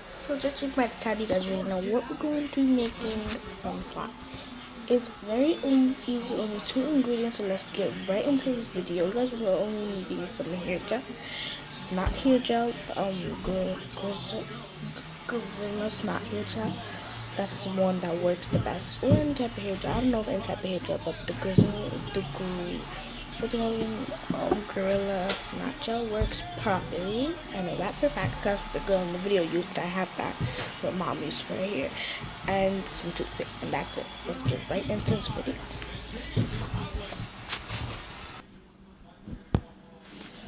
So judging by the time, you guys already know what we're going to be making some slime. It's very easy, only 2 ingredients, so let's get right into this video. You guys are only needing some hair gel. It's not hair gel, Gorilla Snot hair gel. That's the one that works the best. Or any type of hair gel. I don't know if any type of hair gel, but what's it called? Gorilla Snot gel works properly. I know that for a fact because the girl in the video used it. I have that what mom used for her hair. And some toothpaste, and that's it. Let's get right into this video.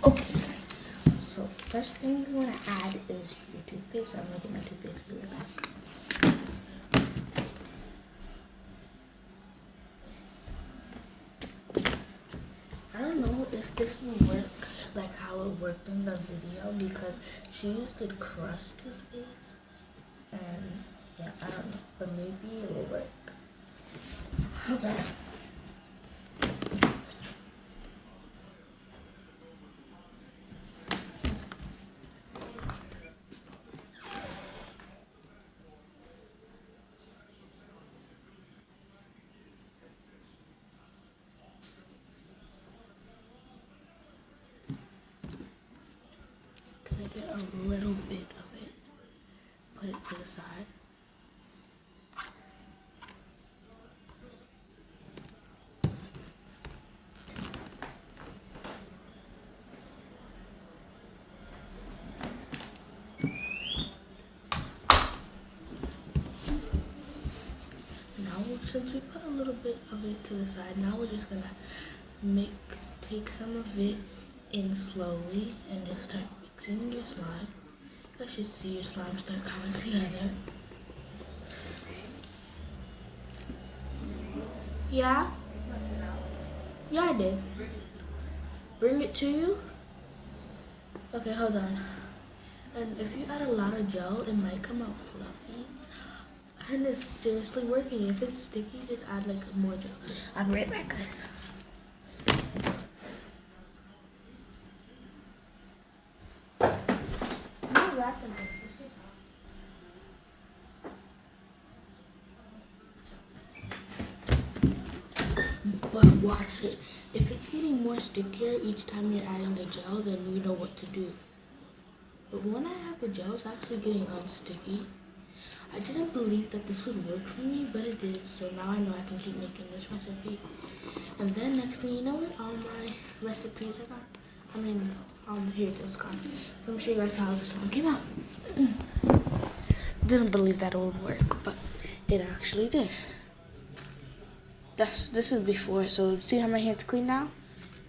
Okay, so first thing you want to add is your toothpaste. So I'm going to get my toothpaste and be right back. I don't know if this will work like how it worked in the video because she used the crust toothpaste. And yeah, I don't know, but maybe it will work. Hold on. Can I get a little bit of it? Put it to the side. Now, since we put a little bit of it to the side, now we're just gonna take some of it in slowly and just start mixing your slime. You should see your slime start coming together. Yeah? Yeah, I did. Bring it to you? Okay, hold on. And if you add a lot of gel, it might come out fluffy. And it's seriously working. If it's sticky, just add like more gel. I'll be right back, guys. I'm not wrapping this. But watch it. If it's getting more stickier each time you're adding the gel, then you know what to do. But when I have the gel, it's actually getting unsticky. I didn't believe that this would work for me, but it did. So now I know I can keep making this recipe. And then next thing you know it, all my recipes are gone. Here it is gone. Let me show you guys how this one came out. Didn't believe that it would work, but it actually did. This is before, so see how my hand's clean now?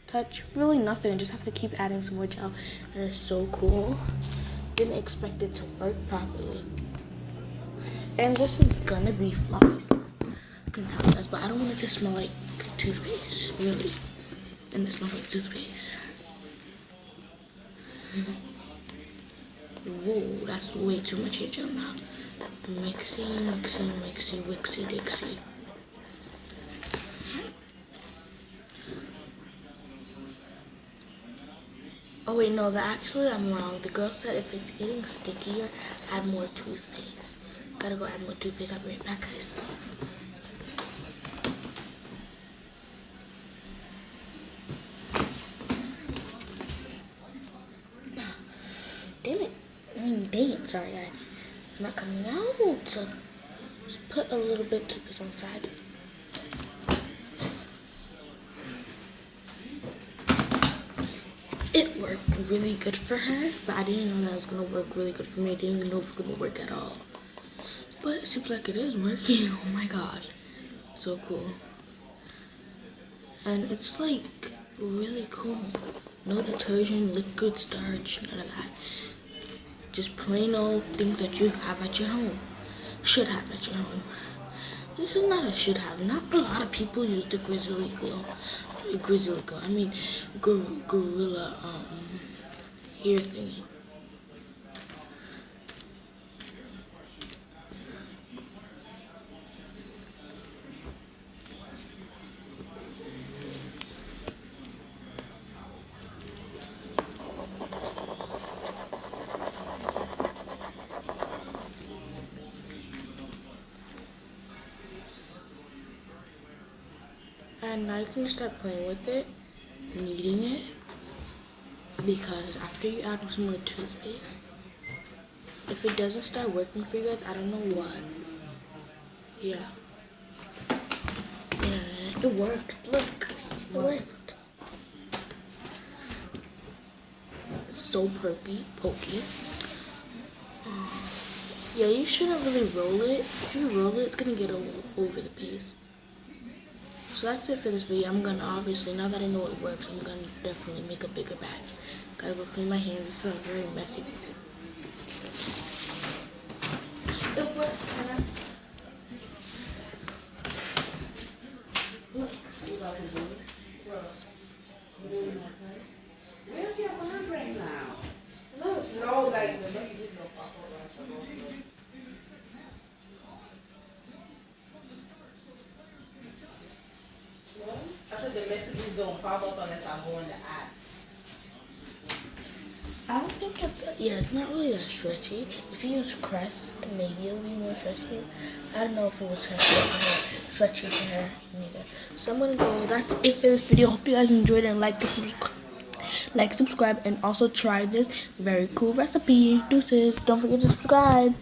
Touch, really nothing, I just have to keep adding some more gel, and it's so cool. Didn't expect it to work properly. And this is gonna be fluffy slime. I can tell you guys, but I don't want it to smell like toothpaste, really. And it smells like toothpaste. Whoa, that's way too much hair gel now. Mixy, wixy, dixie. Oh wait, no, actually I'm wrong. The girl said if it's getting stickier, add more toothpaste. Gotta go add more toothpaste. I'll be right back, guys. Damn it. Dang it. Sorry, guys. It's not coming out. Just put a little bit of toothpaste on the side. It worked really good for her, but I didn't know that it was going to work really good for me. I didn't even know if it was going to work at all. But it seems like it is working. Oh my gosh. So cool. And it's like really cool. No detergent, liquid starch, none of that. Just plain old things that you have at your home. Should have at your home. This is not a should have. Not a lot of people use the Gorilla hair thingy. And now you can start playing with it, kneading it, because after you add some more toothpaste, if it doesn't start working for you guys, I don't know why. Yeah, it worked. Look, it worked. It's so pokey. Yeah, you shouldn't really roll it. If you roll it, it's gonna get over the paste. So that's it for this video. I'm gonna obviously, now that I know it works, I'm gonna definitely make a bigger batch. Gotta go clean my hands. It's very messy. It worked. Where's your phone right now? No, like the messages don't pop up. I said the messages don't pop up unless I go in the app. I don't think it's not really that stretchy. If you use Crest, maybe it'll be more stretchy. I don't know if it was stretchy for her neither. So I'm gonna go. That's it for this video. Hope you guys enjoyed it and subscribe, and also try this very cool recipe. Deuces. Don't forget to subscribe.